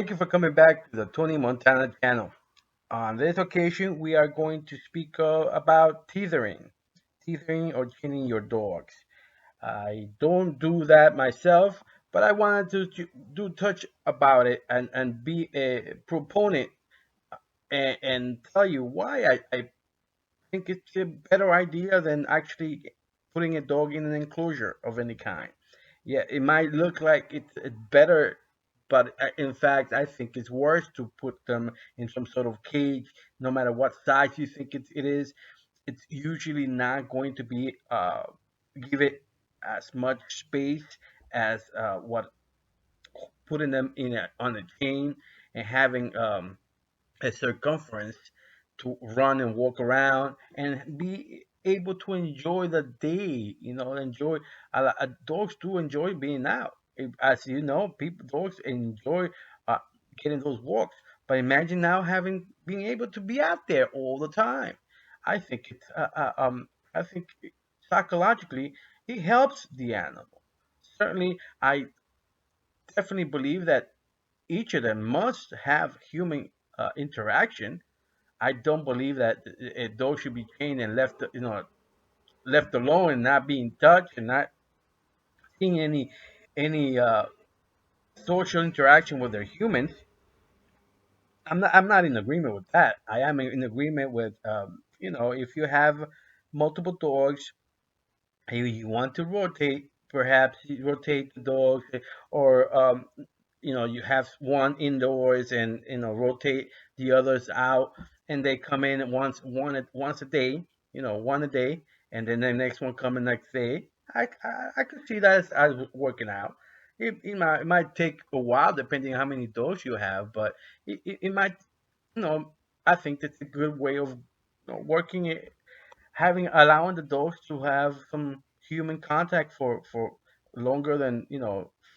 Thank you for coming back to the Tony Montana channel. On this occasion, we are going to speak about teethering or training your dogs. I don't do that myself, but I wanted to do touch about it and be a proponent and tell you why I think it's a better idea than actually putting a dog in an enclosure of any kind. Yeah, it might look like it's better, but in fact, I think it's worse to put them in some sort of cage, no matter what size you think it is. It's usually not going to be give it as much space as what putting them in on a chain and having a circumference to run and walk around and be able to enjoy the day. Enjoy. Dogs do enjoy being out. As you know, people dogs enjoy uh, getting those walks. But imagine now having being able to be out there all the time. I think it's I think psychologically it helps the animal. Certainly, I definitely believe that each of them must have human interaction. I don't believe that a dog should be trained and left, left alone and not being touched and not seeing any social interaction with their humans. I'm not in agreement with that. I am in agreement with if you have multiple dogs, you want to rotate, perhaps you rotate the dogs, or you have one indoors and rotate the others out, and they come in once a day, one a day, and then the next one come the next day. I could see that as working out. It might take a while depending on how many dogs you have, but it might, you know I think that's a good way of working it, having allowing the dogs to have some human contact for longer than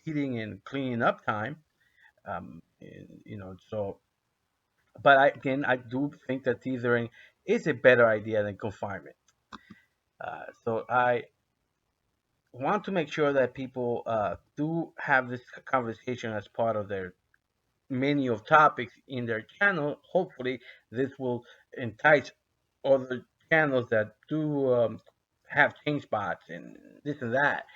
feeding and cleaning up time. So, but I do think that teethering is a better idea than confinement. So I want to make sure that people do have this conversation as part of their menu of topics in their channel. Hopefully, this will entice other channels that do have change spots and this and that.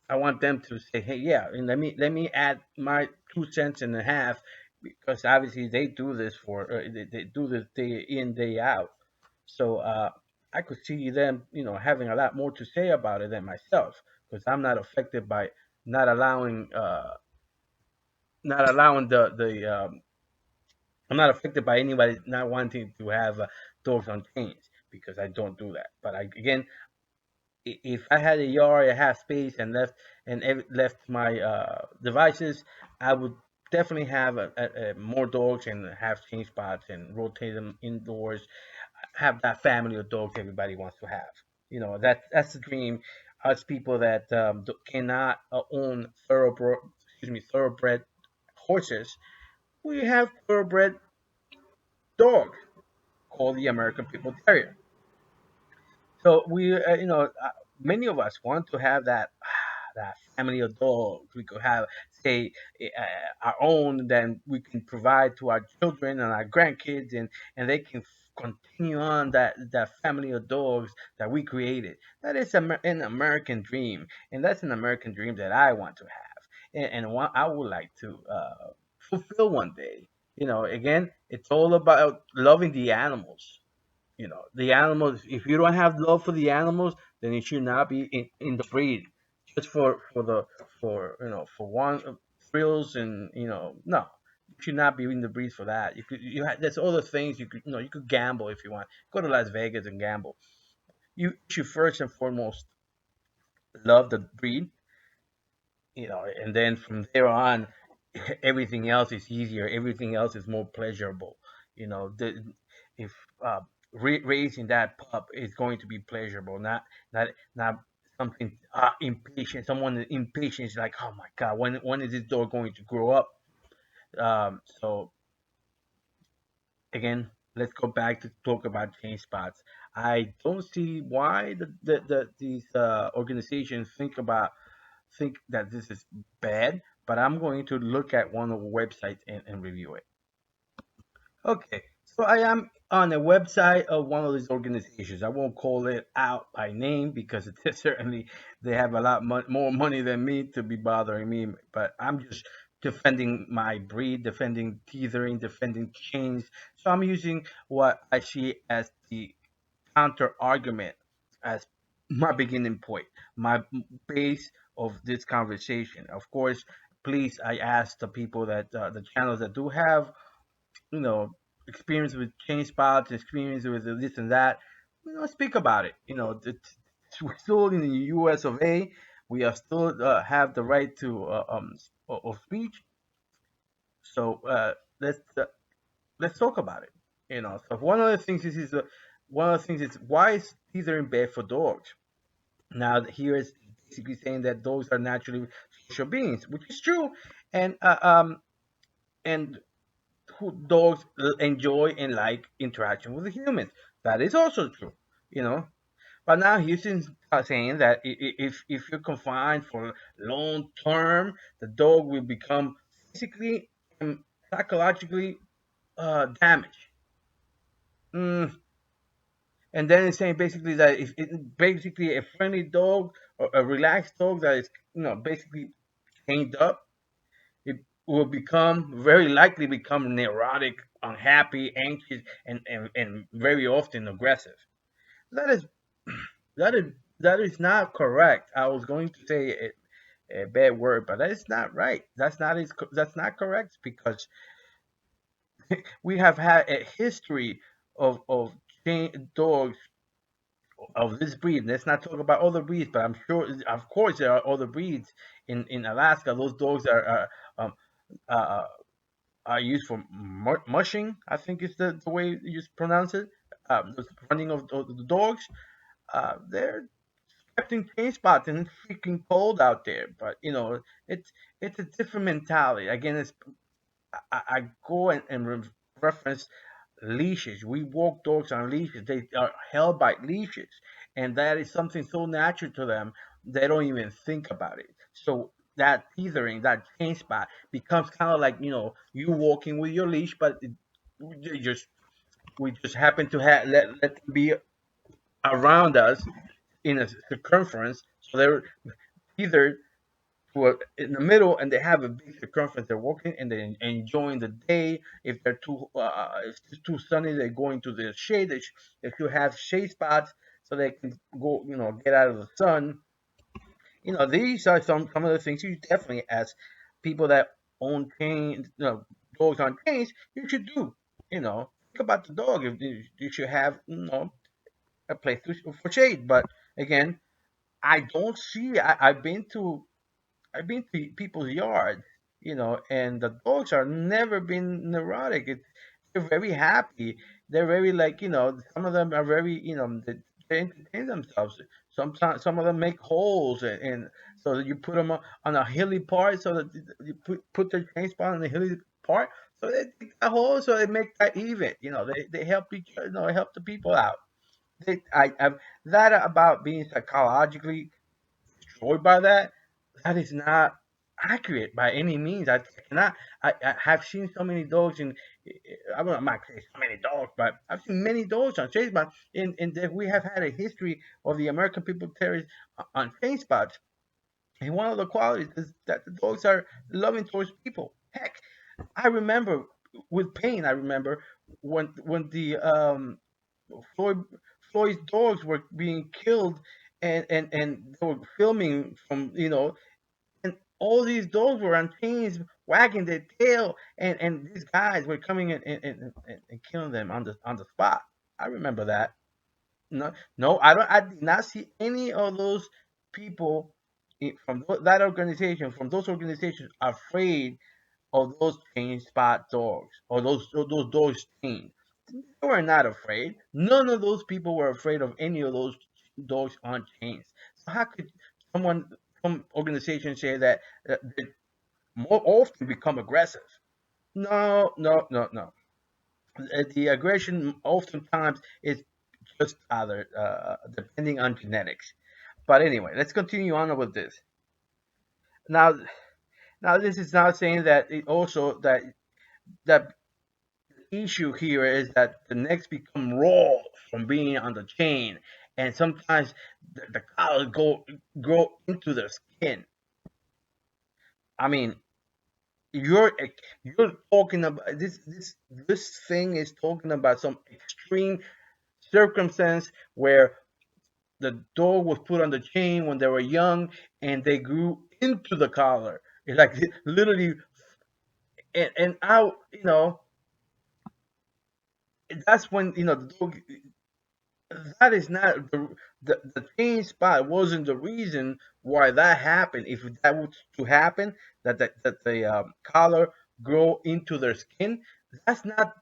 I want them to say, "Hey, yeah, and let me add my 2 cents and a half," because obviously they do this they do this day in day out. So I could see them, having a lot more to say about it than myself, because I'm not affected by not allowing not allowing the I'm not affected by anybody not wanting to have dogs on chains, because I don't do that. But again, if I had a yard, I had space, and left my devices, I would definitely have more dogs and have chain spots and rotate them indoors. Have that family of dogs everybody wants to have. That's the dream. Us people that cannot own thoroughbred horses, we have thoroughbred dogs called the American People Terrier. So many of us want to have that family of dogs. We could have, say, our own, then we can provide to our children and our grandkids, and they can continue on that family of dogs that we created. That is an American dream, and that's an American dream that I want to have, and one I would like to fulfill one day. Again, it's all about loving the animals. The animals. If you don't have love for the animals, then it should not be in the breed. Just for one thrills, and no, you should not be in the breed for that. There's other things you could gamble if you want. Go to Las Vegas and gamble. You should first and foremost love the breed, and then from there on, everything else is easier. Everything else is more pleasurable. If raising that pup is going to be pleasurable, not something impatient. Someone impatient is like, oh my god, when is this dog going to grow up? So again, let's go back to talk about change spots. I don't see why these organizations think that this is bad, but I'm going to look at one of the websites and review it. Okay, so I am on a website of one of these organizations. I won't call it out by name because it certainly they have a lot more money than me to be bothering me. But I'm just defending my breed, defending tethering, defending chains. So I'm using what I see as the counter argument as my beginning point, my base of this conversation. Of course, please, I ask the people that the channels that do have you know, experience with change spots, experience with this and that, speak about it. We're still in the U.S. of A. We are still have the right to of speech. So let's talk about it. So one of the things is why is teaser in bed for dogs? Now here is basically saying that dogs are naturally social beings, which is true, and and who dogs enjoy and like interaction with the humans. That is also true, you know. But now Houston's saying that if you're confined for long term, the dog will become physically and psychologically damaged. Mm. And then it's saying basically that if it, basically a friendly dog or a relaxed dog that is basically chained up, it will become very likely become neurotic, unhappy, anxious, and very often aggressive. That is that is that is not correct. I was going to say a bad word, but that is not right. That's not correct because we have had a history of dogs of this breed. Let's not talk about other breeds, but I'm sure, of course, there are other breeds in Alaska. Those dogs um, uh, are used for mushing. I think is the way you pronounce it. The running of the dogs. They're kept in clean spots, and it's freaking cold out there. But it's it's a different mentality. Again, I go and reference leashes. We walk dogs on leashes. They are held by leashes, and that is something so natural to them they don't even think about it. So that tethering, that chain spot, becomes kind of like you walking with your leash, but you just we just happen to let them be around us in a circumference. So they're either in the middle and they have a big circumference. They're walking and they're enjoying the day. If it's too sunny, they're going to the shade. They should have shade spots so they can go, get out of the sun. These are some of the things you definitely, as people that own chains, dogs on chains, you should do. Think about the dog. If you should have, a place for shade. But again, I don't see. I've been to people's yards, and the dogs are never been neurotic. They're very happy. They're very like, some of them are very, they entertain themselves. Sometimes some of them make holes, and so that you put them on a hilly part, so that you put their train spot on the hilly part, so they dig a hole, so they make that even. They help help the people out. I've that about being psychologically destroyed by that, that is not accurate by any means. I cannot. I have seen so many dogs in. I'm not saying so many dogs, but I've seen many dogs on chain spots. In that we have had a history of the American people terriers on chain spots, and one of the qualities is that the dogs are loving towards people. Heck, I remember with pain. I remember when the Floyd Floyd's dogs were being killed, and they were filming from and all these dogs were on chains, wagging their tail, and these guys were coming and killing them on the spot. I remember that. No, no, I don't. I did not see any of those people from that organization, from those organizations, afraid of those chain spot dogs or those dogs chained. They were not afraid. None of those people were afraid of any of those dogs on chains. So how could someone, some organization say that they more often become aggressive? No, no, no, no. The aggression oftentimes is just other, depending on genetics. But anyway, let's continue on with this. Now, Now, this is not saying that it also that issue here is that the necks become raw from being on the chain, and sometimes the collars grow into the skin. I mean, you're you're talking about this thing is talking about some extreme circumstance where the dog was put on the chain when they were young and they grew into the collar. It's like literally, and out, that's when the dog. That is not the chain spot wasn't the reason why that happened. If that was to happen, that the collar grow into their skin, that's not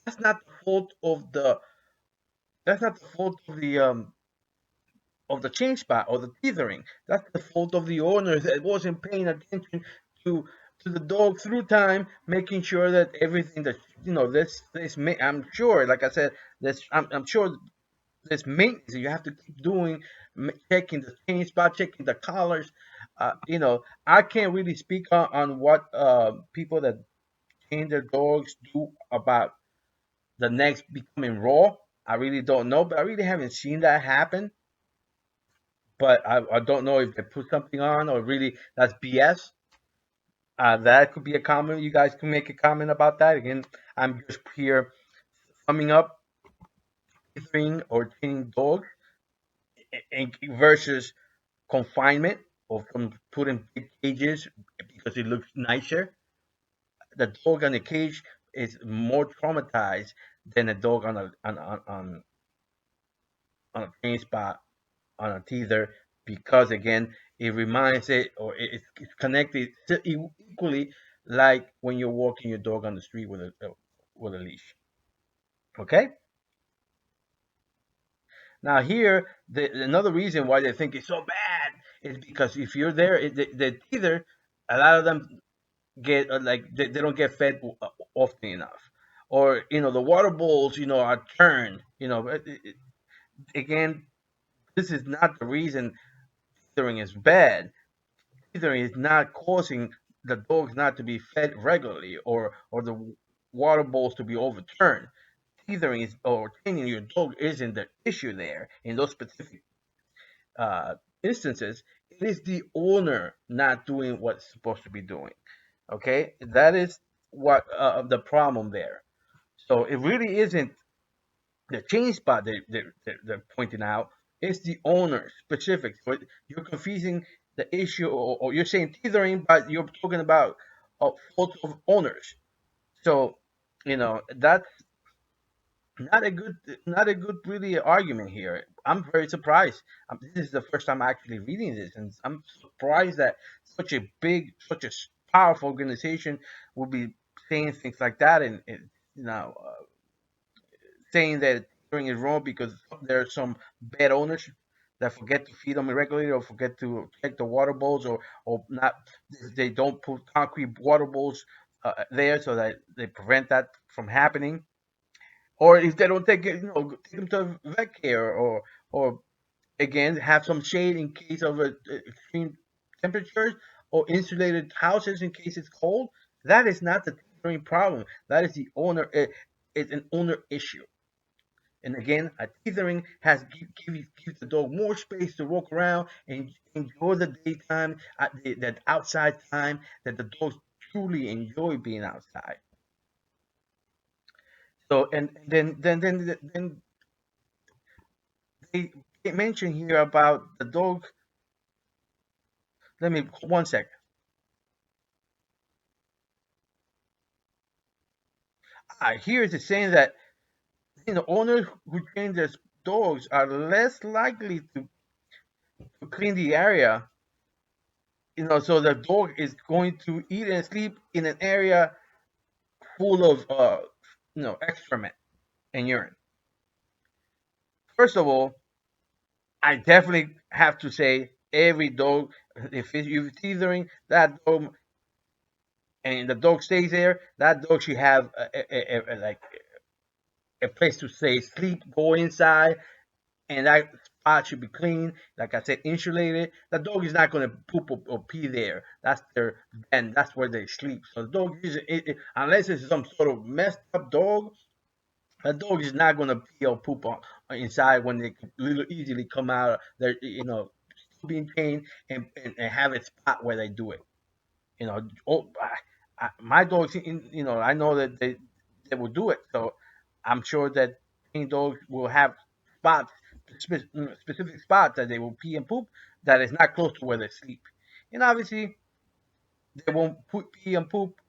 that's not the fault of the that's not the fault of the chain spot or the tethering. That's the fault of the owner that wasn't paying attention to to the dog through time, making sure that everything that I'm sure, like I said, this I'm sure this maintenance you have to keep doing, checking the chain spot, checking the collars. I can't really speak on what people that train their dogs do about the necks becoming raw. I really don't know, but I really haven't seen that happen. But I don't know if they put something on or really that's BS. That could be a comment. You guys can make a comment about that. Again, I'm just here summing up thing or training dogs versus confinement or from put in big cages because it looks nicer. The dog on the cage is more traumatized than a dog on a train spot on a teether because again it reminds it or it's connected equally like when you're walking your dog on the street with a leash. Okay. Now here, another reason why they think it's so bad is because if you're there, the teether, a lot of them get like they don't get fed often enough, or the water bowls are turned. Again, this is not the reason teethering is bad. Teethering is not causing the dogs not to be fed regularly or the water bowls to be overturned. Teethering is or training your dog isn't the issue there in those specific uh, instances. It is the owner not doing what's supposed to be doing. Okay, that is what the problem there. So it really isn't the chain spot they're pointing out. It's the owner specific. So you're confusing the issue, or you're saying tethering, but you're talking about fault of owners. So that's not a good, not a good really argument here. I'm very surprised. This is the first time actually reading this, and I'm surprised that such a big, such a powerful organization would be saying things like that, and you know, uh, saying that doing is wrong because there are some bad owners that forget to feed them regularly or forget to check the water bowls or not. They don't put concrete water bowls there so that they prevent that from happening. Or if they don't take it, take them to vet care or again have some shade in case of extreme temperatures or insulated houses in case it's cold. That is not the tethering problem. That is the owner. It's an owner issue. And again, a tethering has gives the dog more space to walk around and enjoy the daytime, that outside time that the dogs truly enjoy being outside. So and then they mention here about the dog. Let me 1 second. Here is it saying that owners who train their dogs are less likely to clean the area. So the dog is going to eat and sleep in an area full of excrement and urine. First of all, I definitely have to say every dog, if you're teethering that dog and the dog stays there, that dog should have like a place to stay, sleep, go inside, and that spot should be clean. Like I said, insulated. The dog is not going to poop or pee there. That's their den. That's where they sleep. So the dog is, unless it's some sort of messed up dog, a dog is not going to pee or poop inside when they could little easily come out. They're, being trained and have a spot where they do it. Oh, my dogs, I know that they will do it. So I'm sure that trained dogs will have spots, specific spots that they will pee and poop that is not close to where they sleep. And obviously, they won't pee and poop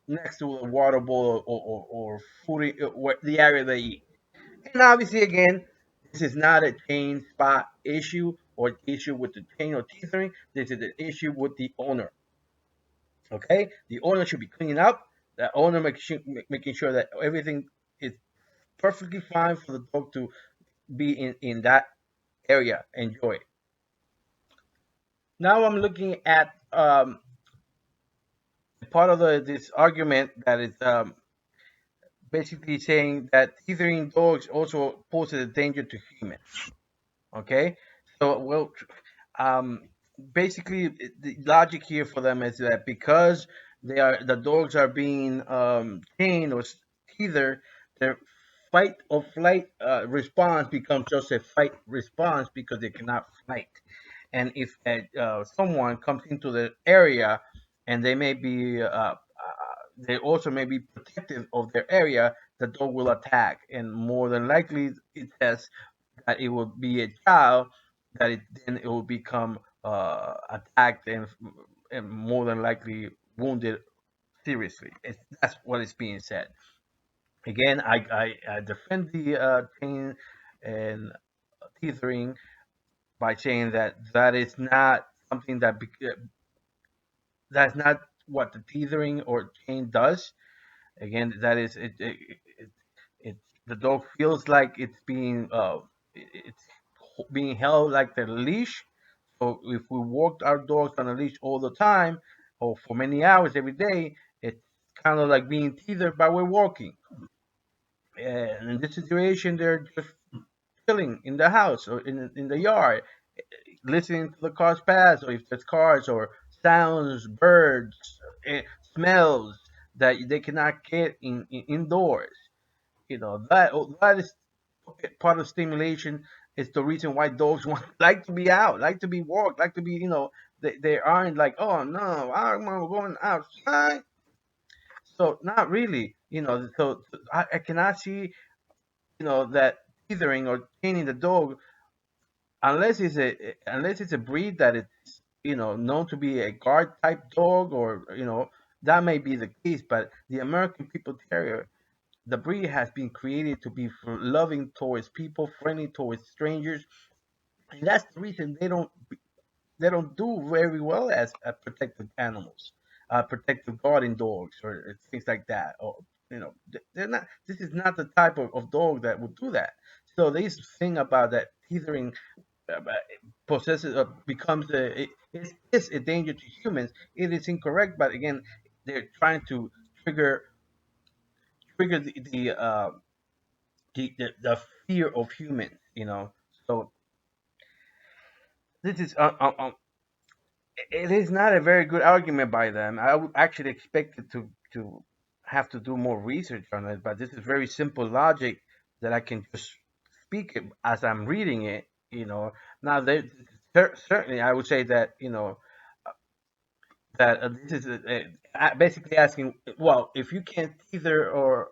next to a water bowl or food, the area they eat. And obviously, again, this is not a chain spot issue or issue with the chain or tethering. This is an issue with the owner. Okay, the owner should be cleaning up. The owner making sure that everything is perfectly fine for the dog to be in that area. Enjoy it. Now I'm looking at part of this argument that is basically saying that teethering dogs also poses a danger to humans. Okay, so well, um, basically the logic here for them is that because the dogs are being chained or tethered, their fight or flight response becomes just a fight response because they cannot fight. And if someone comes into the area and they also may be protective of their area, the dog will attack, and more than likely it says that it will be a child that then it will become attacked and more than likely wounded seriously. That's what is being said. Again, I defend the chain and tethering by saying that that is not something that's not what the tethering or chain does. Again, that is it the dog feels like it's being held like the leash. So if we walked our dogs on a leash all the time or for many hours every day, it's kind of like being tethered but we're walking. And in this situation, they're just chilling in the house or in the yard, listening to the cars pass, or if there's cars or sounds, birds, eh, smells that they cannot get indoors. That is part of stimulation. Is the reason why dogs want like to be out, like to be walked, like to be they aren't like, oh no, I'm going outside. So not really, so I cannot see that tethering or training the dog unless it's a breed that it's known to be a guard type dog, or that may be the case. But the American People Terrier, the breed has been created to be loving towards people, friendly towards strangers, and that's the reason they don't do very well as protective animals, protective guarding dogs or things like that. Or they're not. This is not the type of dog that would do that. So this thing about that tethering uh, possesses becomes is a danger to humans. It is incorrect, but again, they're trying to trigger trigger the fear of humans. So this is it is not a very good argument by them. I would actually expect it to have to do more research on it, but this is very simple logic that I can just speak it as I'm reading it. Now certainly I would say that this is basically asking, well, if you can't either or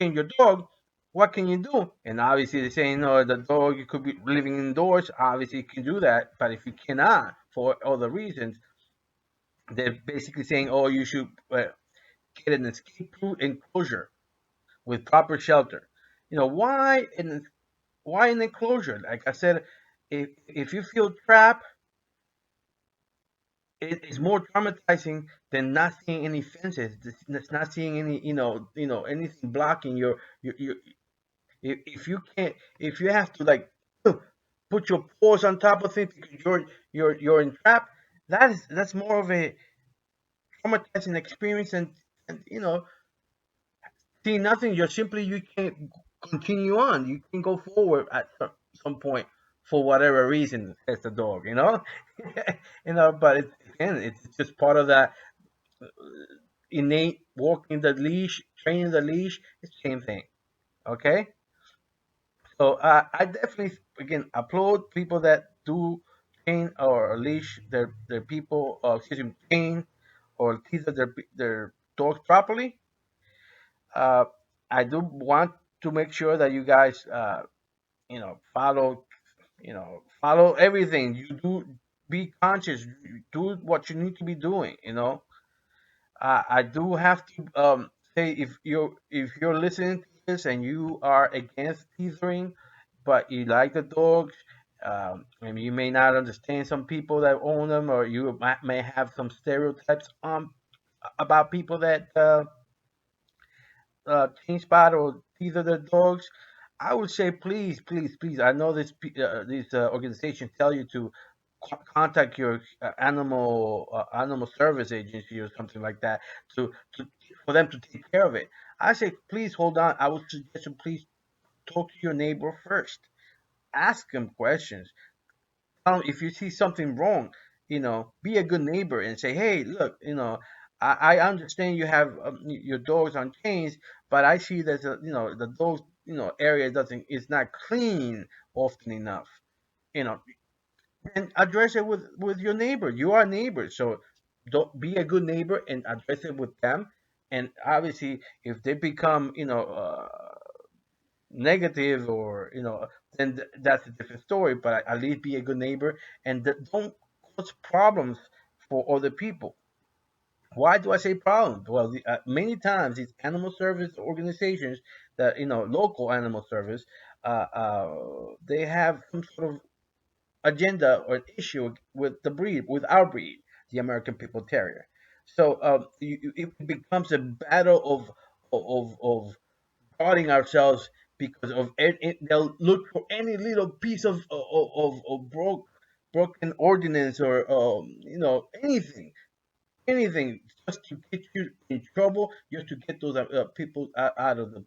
change your dog, what can you do? And obviously they're saying, no, the dog you could be living indoors. Obviously you can do that, but if you cannot for other reasons, they're basically saying, oh, you should get an escape-proof enclosure with proper shelter. Why an enclosure? Like I said, if you feel trapped, it is more traumatizing than not seeing any fences. That's not seeing any, anything blocking your. If you can't, if you have to like put your paws on top of things because you're entrapped, that's more of a traumatizing experience, and see nothing. You're simply you can't continue on. You can go forward. some point for whatever reason as a dog, you know. But again, it's just part of that innate walking the leash, training the leash. It's the same thing. Okay, so I definitely again applaud people that do train or leash their people, excuse me, train or teach their dogs properly. Uh, I do want to make sure that you guys, follow, follow everything you do. Be conscious. Do what you need to be doing. I do have to say if you're listening to this and you are against teethering, but you like the dogs, and you may not understand some people that own them, or you may have some stereotypes about people that change spot or teether their dogs. I would say please, please, please. I know these organizations tell you to contact your animal service agency or something like that to for them to take care of it. I say please hold on. I would suggest you please talk to your neighbor first. Ask them questions. If you see something wrong, be a good neighbor and say, hey, look, I understand you have your dogs on chains, but I see that the dogs area doesn't is not clean often enough. You know, and address it with your neighbor. You are neighbors, so don't be a good neighbor and address it with them. And obviously, if they become negative or then that's a different story. But at least be a good neighbor and don't cause problems for other people. Why do I say problems? Well, many times these animal service organizations that local animal service, they have some sort of agenda or an issue with with our breed, the American People Terrier. So it becomes a battle of guarding ourselves because of they'll look for any little piece of broken ordinance or anything just to get you in trouble, just to get those people out of the,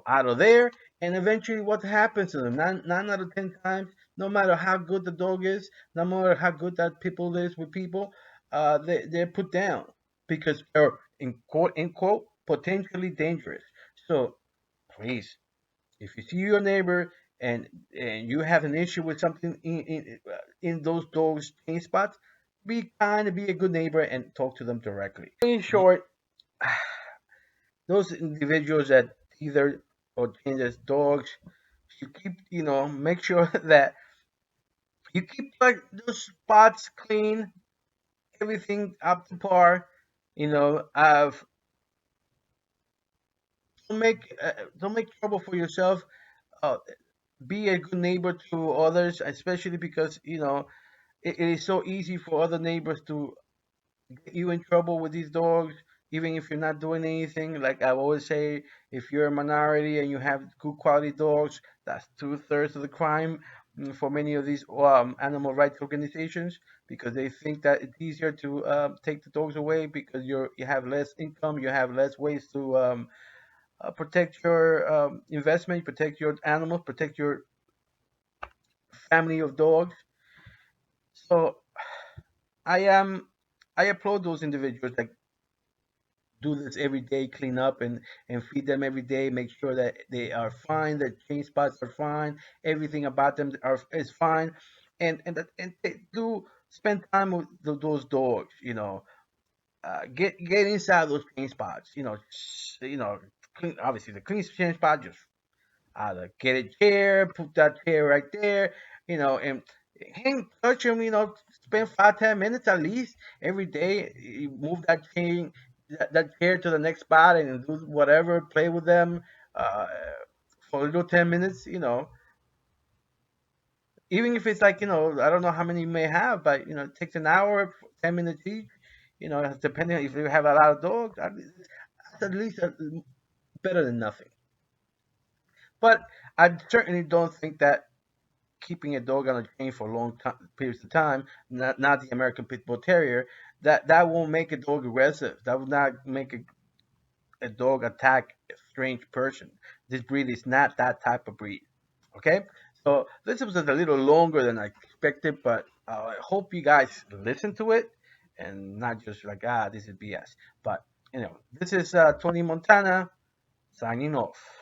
out of there. And eventually, what happens to them? Nine out of 10 times, no matter how good the dog is, no matter how good that people is with people, they're put down because they're in quote unquote potentially dangerous. So please, if you see your neighbor and you have an issue with something in those dogs' pain spots, be kind and be a good neighbor and talk to them directly. In short, those individuals that either or change as dogs, you keep make sure that you keep like those spots clean, everything up to par. Don't make trouble for yourself. Uh, be a good neighbor to others, especially because it is so easy for other neighbors to get you in trouble with these dogs, even if you're not doing anything. Like I always say, if you're a minority and you have good quality dogs, that's 2/3 of the crime for many of these animal rights organizations because they think that it's easier to take the dogs away because you have less income, you have less ways to protect your investment, protect your animals, protect your family of dogs. So I am I applaud those individuals that do this every day, clean up and feed them every day, make sure that they are fine, their chain spots are fine, everything about them is fine, and they do spend time with those dogs. Get inside those chain spots. Obviously the clean chain spot just either get a chair, put that chair right there, and hang, touch them, spend 5, 10 minutes at least every day. You move that chair to the next spot and do whatever, play with them uh, for a little 10 minutes. Even if it's like I don't know how many you may have, but it takes an hour, 10 minutes each. Depending on if you have a lot of dogs, at least better than nothing. But I certainly don't think that keeping a dog on a chain for long periods of time, not the American Pit Bull Terrier, that won't make a dog aggressive. That will not make a dog attack a strange person. This breed is not that type of breed. Okay, So this was a little longer than I expected, but I hope you guys listen to it and not just like, this is BS. But, this is Tony Montana signing off.